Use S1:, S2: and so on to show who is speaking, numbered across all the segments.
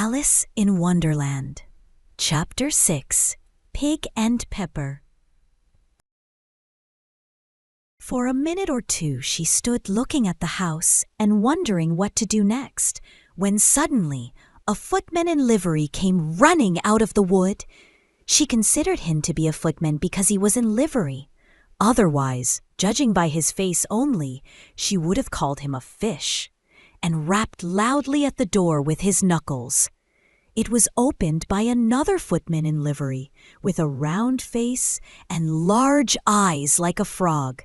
S1: Alice in Wonderland, Chapter 6, Pig and Pepper. For a minute or two she stood looking at the house and wondering what to do next, when suddenly a footman in livery came running out of the wood. She considered him to be a footman because he was in livery. Otherwise, judging by his face only, she would have called him a fish, and rapped loudly at the door with his knuckles. It was opened by another footman in livery, with a round face and large eyes like a frog.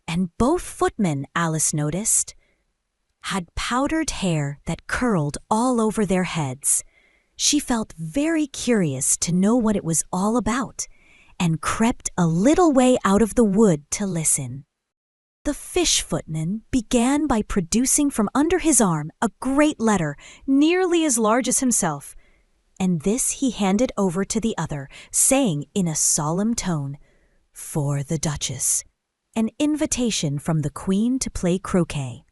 S1: And both footmen, Alice noticed, had powdered hair that curled all over their heads. She felt very curious to know what it was all about, and crept a little way out of the wood to listen. The fish footman began by producing from under his arm a great letter nearly as large as himself, and this he handed over to the other, saying in a solemn tone, "For the Duchess," an invitation from the Queen to play croquet.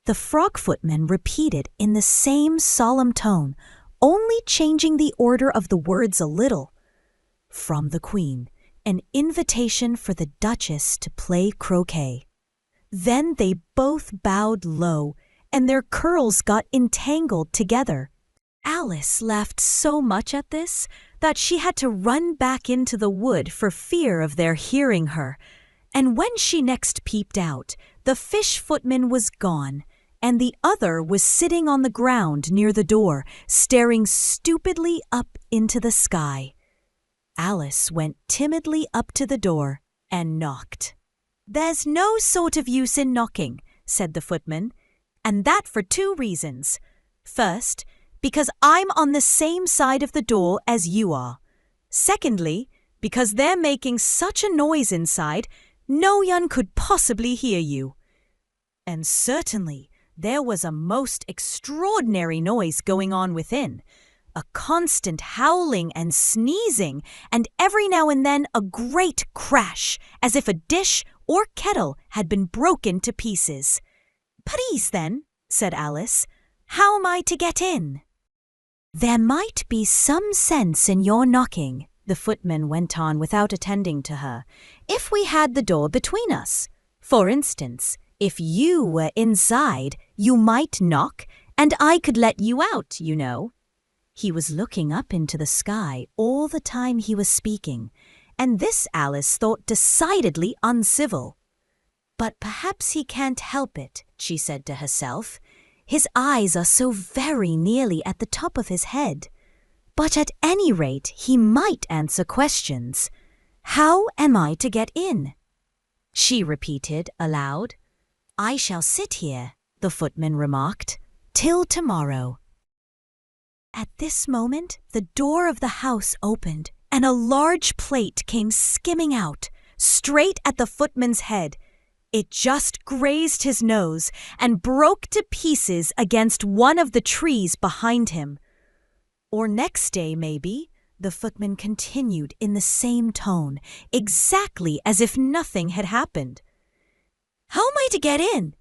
S1: The frog footman repeated in the same solemn tone, only changing the order of the words a little. From the Queen, an invitation for the Duchess to play croquet. Then they both bowed low, and their curls got entangled together. Alice laughed so much at this that she had to run back into the wood for fear of their hearing her, and when she next peeped out, the fish footman was gone, and the other was sitting on the ground near the door, staring stupidly up into the sky. Alice went timidly up to the door and knocked. "There's no sort of use in knocking," said the footman, "and that for two reasons. First, because I'm on the same side of the door as you are. Secondly, because they're making such a noise inside, no one could possibly hear you." And certainly there was a most extraordinary noise going on within, a constant howling and sneezing, and every now and then a great crash, as if a dish or kettle had been broken to pieces. "Please then," said Alice, "how am I to get in?" "There might be some sense in your knocking," the footman went on without attending to her, "if we had the door between us. For instance, if you were inside, you might knock, and I could let you out, you know." He was looking up into the sky all the time he was speaking, and this Alice thought decidedly uncivil. "But perhaps he can't help it," she said to herself. "His eyes are so very nearly at the top of his head. But at any rate he might answer questions. How am I to get in?" She repeated aloud. "I shall sit here," the footman remarked, "till tomorrow." At this moment the door of the house opened, and a large plate came skimming out, straight at the footman's head. It just grazed his nose and broke to pieces against one of the trees behind him. "Or next day, maybe," the footman continued in the same tone, exactly as if nothing had happened. "How am I to get in?"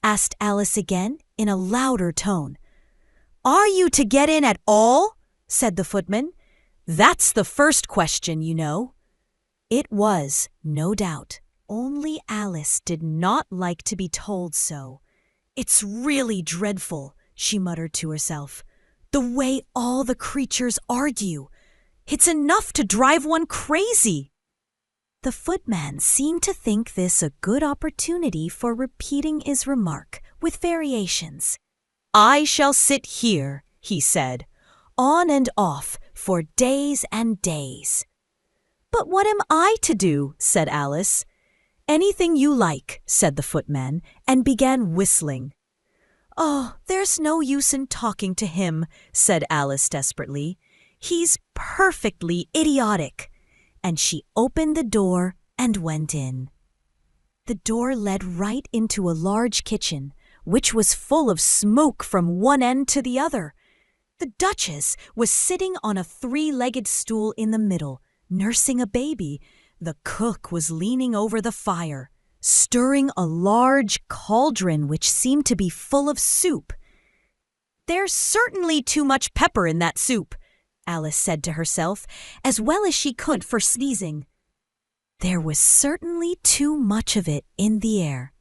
S1: asked Alice again in a louder tone. "Are you to get in at all?" said the footman. "That's the first question, you know." It was, no doubt, only Alice did not like to be told so. "It's really dreadful," she muttered to herself, "the way all the creatures argue. It's enough to drive one crazy." The footman seemed to think this a good opportunity for repeating his remark with variations. "I shall sit here," he said, "on and off for days and days." "But what am I to do?" said Alice. "Anything you like," said the footman, and began whistling. "Oh, there's no use in talking to him," said Alice desperately. "He's perfectly idiotic." And she opened the door and went in. The door led right into a large kitchen, which was full of smoke from one end to the other. The Duchess was sitting on a three-legged stool in the middle, nursing a baby. The cook was leaning over the fire, stirring a large cauldron which seemed to be full of soup. "There's certainly too much pepper in that soup," Alice said to herself, as well as she could for sneezing. There was certainly too much of it in the air.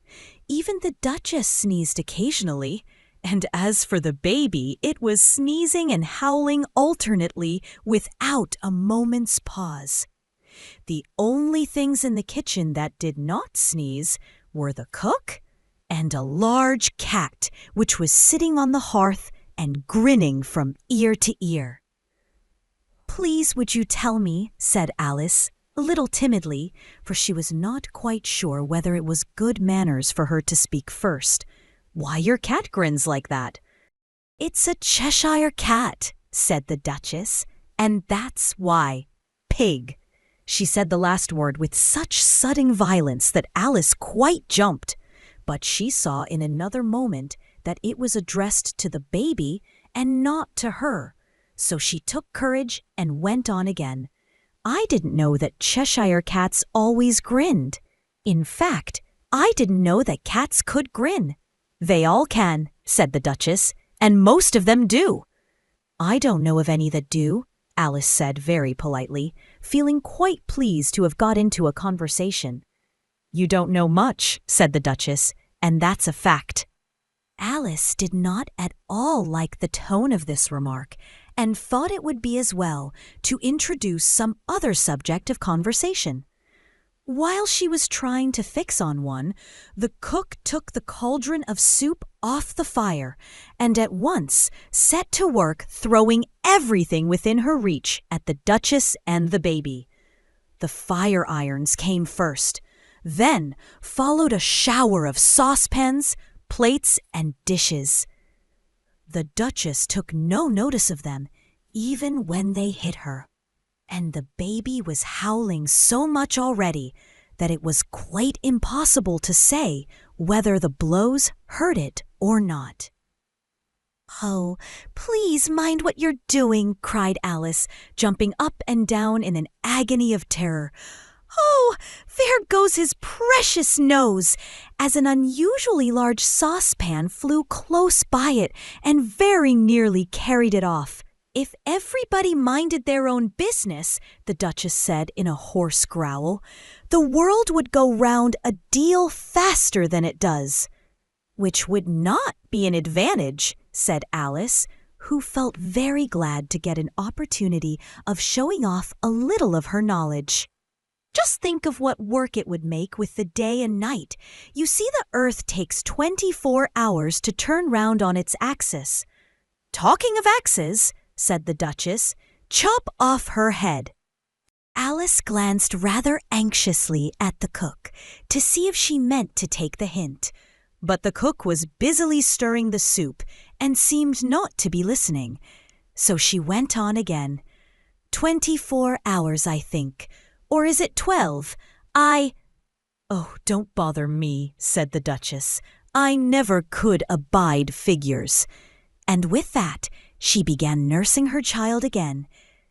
S1: Even the Duchess sneezed occasionally, and as for the baby, it was sneezing and howling alternately without a moment's pause. The only things in the kitchen that did not sneeze were the cook and a large cat, which was sitting on the hearth and grinning from ear to ear. "Please, would you tell me," said Alice, a little timidly, for she was not quite sure whether it was good manners for her to speak first, "why your cat grins like that?" "It's a Cheshire cat," said the Duchess, "and that's why. Pig." She said the last word with such sudden violence that Alice quite jumped, but she saw in another moment that it was addressed to the baby and not to her, so she took courage and went on again. "I didn't know that Cheshire cats always grinned. In fact, I didn't know that cats could grin." "They all can," said the Duchess, "and most of them do." "I don't know of any that do," Alice said very politely, feeling quite pleased to have got into a conversation. "You don't know much," said the Duchess, "and that's a fact." Alice did not at all like the tone of this remark, and thought it would be as well to introduce some other subject of conversation. While she was trying to fix on one, the cook took the cauldron of soup off the fire and at once set to work throwing everything within her reach at the Duchess and the baby. The fire irons came first. Then followed a shower of saucepans, plates, and dishes. The Duchess took no notice of them, even when they hit her, and the baby was howling so much already that it was quite impossible to say whether the blows hurt it or not. "Oh, please mind what you're doing," cried Alice, jumping up and down in an agony of terror. "Oh, there goes his precious nose!" as an unusually large saucepan flew close by it and very nearly carried it off. "If everybody minded their own business," the Duchess said in a hoarse growl, "the world would go round a deal faster than it does." "Which would not be an advantage," said Alice, who felt very glad to get an opportunity of showing off a little of her knowledge. "Just think of what work it would make with the day and night. You see, the Earth takes 24 hours to turn round on its axis." "Talking of axes," said the Duchess, "chop off her head." Alice glanced rather anxiously at the cook to see if she meant to take the hint, but the cook was busily stirring the soup and seemed not to be listening, so she went on again. 24 hours, I think. Or is it 12? "Oh, don't bother me," said the Duchess. "I never could abide figures." And with that, she began nursing her child again,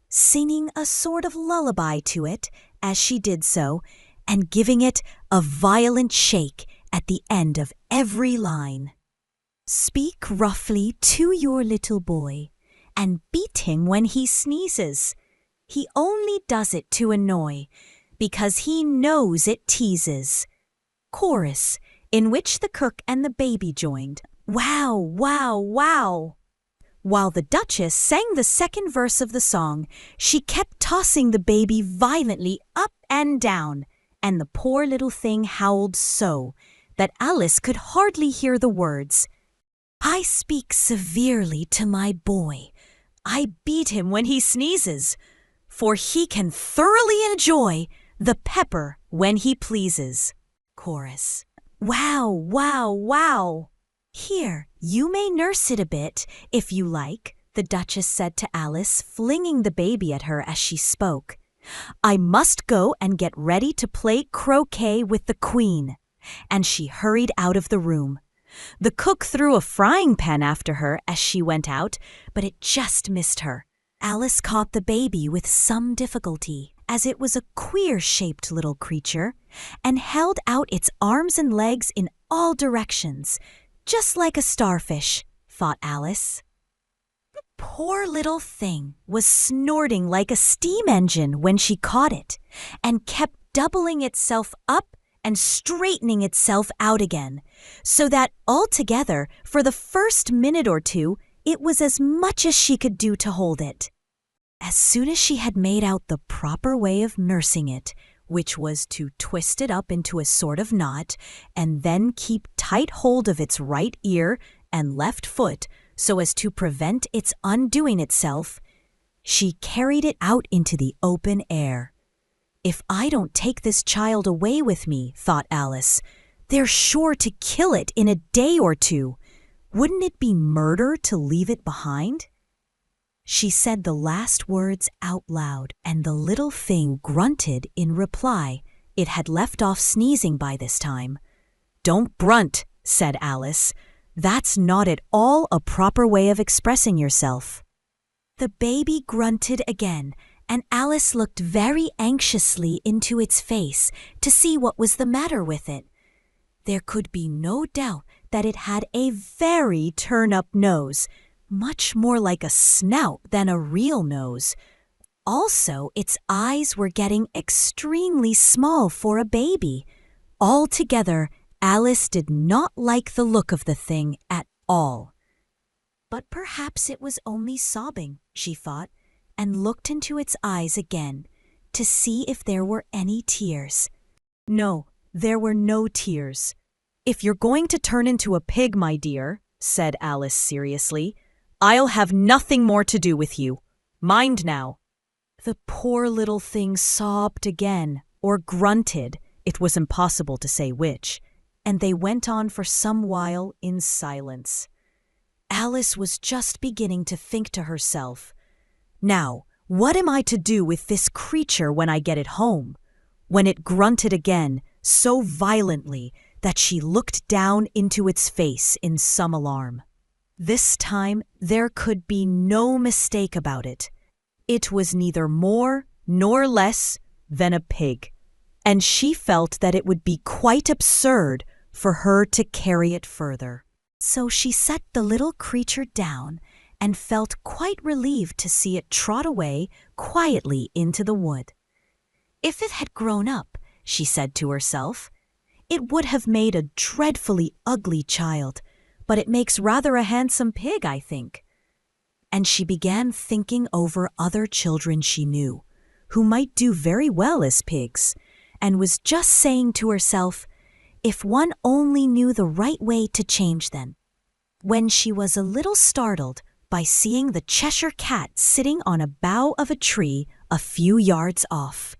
S1: singing a sort of lullaby to it as she did so, and giving it a violent shake at the end of every line. "Speak roughly to your little boy, and beat him when he sneezes. He only does it to annoy, because he knows it teases." Chorus, in which the cook and the baby joined. "Wow, wow, wow." While the Duchess sang the second verse of the song, she kept tossing the baby violently up and down, and the poor little thing howled so that Alice could hardly hear the words. "I speak severely to my boy. I beat him when he sneezes, for he can thoroughly enjoy the pepper when he pleases." Chorus. "Wow, wow, wow." "Here, you may nurse it a bit, if you like," the Duchess said to Alice, flinging the baby at her as she spoke. "I must go and get ready to play croquet with the Queen." And she hurried out of the room. The cook threw a frying pan after her as she went out, but it just missed her. Alice caught the baby with some difficulty, as it was a queer-shaped little creature, and held out its arms and legs in all directions, just like a starfish, thought Alice. poor little thing was snorting like a steam engine when she caught it, and kept doubling itself up and straightening itself out again, so that altogether, for the first minute or two, it was as much as she could do to hold it. As soon as she had made out the proper way of nursing it, which was to twist it up into a sort of knot, and then keep tight hold of its right ear and left foot so as to prevent its undoing itself, she carried it out into the open air. "If I don't take this child away with me," thought Alice, "they're sure to kill it in a day or two. Wouldn't it be murder to leave it behind?" She said the last words out loud, and the little thing grunted in reply. It had left off sneezing by this time. "Don't grunt," said Alice. "That's not at all a proper way of expressing yourself." The baby grunted again, and Alice looked very anxiously into its face to see what was the matter with it. There could be no doubt that it had a very turn-up nose, much more like a snout than a real nose. Also, its eyes were getting extremely small for a baby. Altogether, Alice did not like the look of the thing at all. But perhaps it was only sobbing, she thought, and looked into its eyes again to see if there were any tears. No, there were no tears. "If you're going to turn into a pig, my dear," said Alice seriously, "I'll have nothing more to do with you. Mind now." The poor little thing sobbed again, or grunted, it was impossible to say which, and they went on for some while in silence. Alice was just beginning to think to herself, "Now, what am I to do with this creature when I get it home?" when it grunted again so violently that she looked down into its face in some alarm. This time there could be no mistake about it. It was neither more nor less than a pig, and she felt that it would be quite absurd for her to carry it further. So she set the little creature down and felt quite relieved to see it trot away quietly into the wood. If it had grown up, she said to herself, it would have made a dreadfully ugly child, but it makes rather a handsome pig, I think. And she began thinking over other children she knew, who might do very well as pigs, and was just saying to herself, if one only knew the right way to change them, when she was a little startled by seeing the Cheshire Cat sitting on a bough of a tree a few yards off.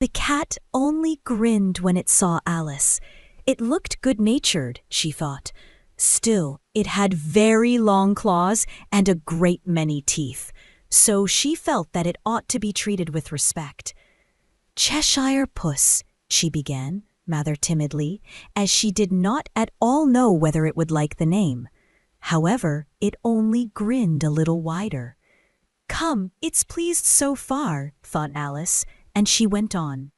S1: The cat only grinned when it saw Alice. It looked good-natured, she thought. Still, it had very long claws and a great many teeth, so she felt that it ought to be treated with respect. "Cheshire Puss," she began, rather timidly, as she did not at all know whether it would like the name. However, it only grinned a little wider. "Come, it's pleased so far," thought Alice, and she went on.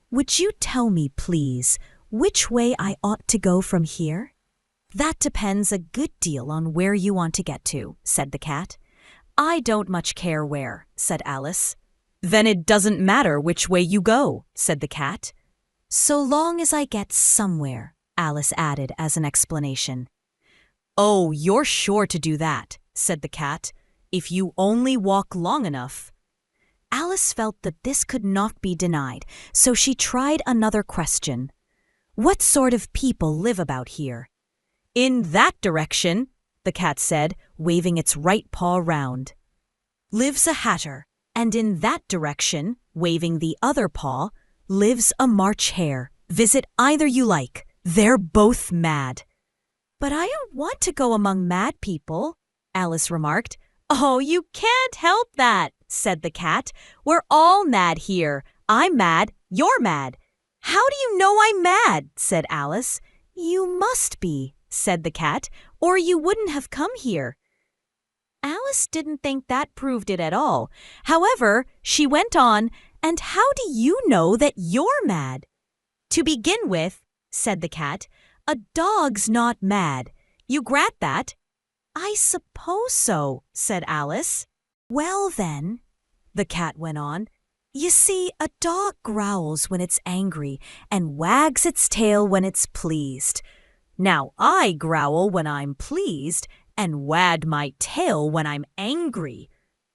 S1: "Would you tell me, please, which way I ought to go from here?" "That depends a good deal on where you want to get to," said the cat. "I don't much care where," said Alice. "Then it doesn't matter which way you go," said the cat. "So long as I get somewhere," Alice added as an explanation. "Oh, you're sure to do that," said the cat, "if you only walk long enough." Alice felt that this could not be denied, so she tried another question. "What sort of people live about here?" "In that direction," the cat said, waving its right paw round, "lives a hatter, and in that direction, waving the other paw, lives a March hare. Visit either you like. They're both mad." "But I don't want to go among mad people," Alice remarked. "Oh, you can't help that," said the cat. "We're all mad here. I'm mad, you're mad." "How do you know I'm mad?" said Alice. "You must be," said the cat, "or you wouldn't have come here." Alice didn't think that proved it at all. However, she went on, "And how do you know that you're mad?" "To begin with," said the cat, "a dog's not mad. You grant that?" "I suppose so," said Alice. "Well then," the cat went on, "you see, a dog growls when it's angry and wags its tail when it's pleased. Now I growl when I'm pleased and wag my tail when I'm angry.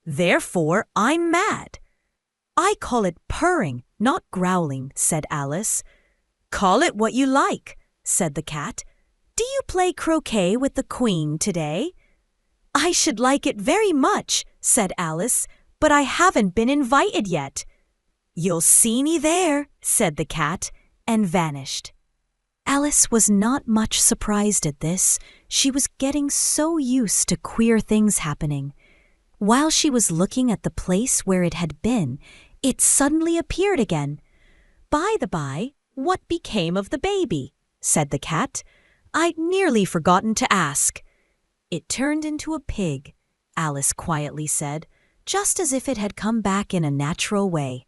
S1: Therefore, I'm mad." "I call it purring, not growling," said Alice. "Call it what you like," said the cat. "Do you play croquet with the Queen today?" "I should like it very much," said Alice, "but I haven't been invited yet." "You'll see me there," said the cat, and vanished. Alice was not much surprised at this. She was getting so used to queer things happening. While she was looking at the place where it had been, it suddenly appeared again. "By the by, what became of the baby?" said the cat. "I'd nearly forgotten to ask." "It turned into a pig," Alice quietly said, just as if it had come back in a natural way.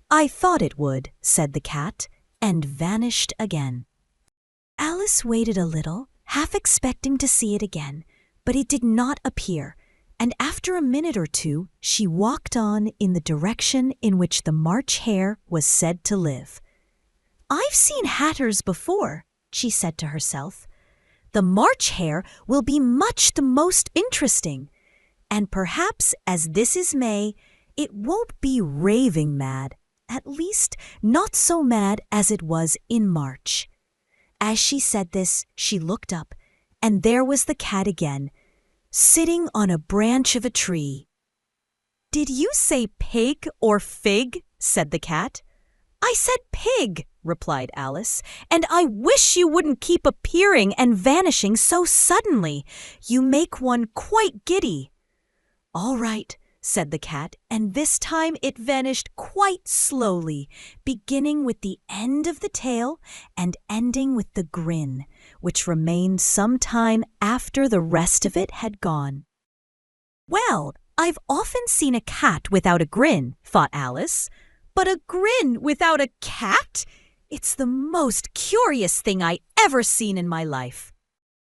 S1: "I thought it would," said the cat, and vanished again. Alice waited a little, half expecting to see it again, but it did not appear, and after a minute or two she walked on in the direction in which the March Hare was said to live. "I've seen hatters before," she said to herself. "The March Hare will be much the most interesting, and perhaps as this is May, it won't be raving mad, at least not so mad as it was in March." As she said this, she looked up, and there was the cat again, sitting on a branch of a tree. "Did you say pig or fig?" said the cat. "I said pig," replied Alice, "and I wish you wouldn't keep appearing and vanishing so suddenly. You make one quite giddy." "All right," said the cat, and this time it vanished quite slowly, beginning with the end of the tail and ending with the grin, which remained some time after the rest of it had gone. "Well, I've often seen a cat without a grin," thought Alice, "but a grin without a cat? It's the most curious thing I ever seen in my life."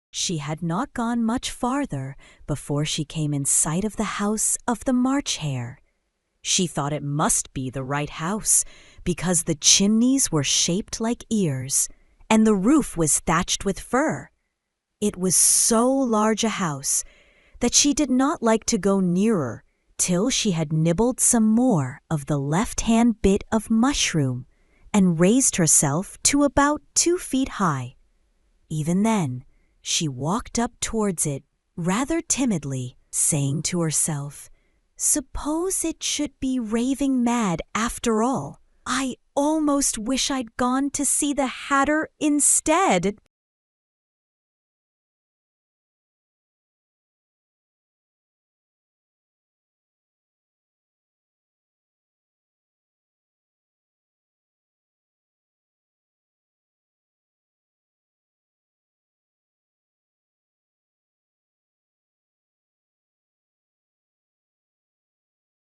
S1: She had not gone much farther before she came in sight of the house of the March Hare. She thought it must be the right house, because the chimneys were shaped like ears, and the roof was thatched with fur. It was so large a house that she did not like to go nearer till she had nibbled some more of the left-hand bit of mushroom and raised herself to about 2 feet high. Even then, she walked up towards it rather timidly, saying to herself, "Suppose it should be raving mad after all? I almost wish I'd gone to see the Hatter instead."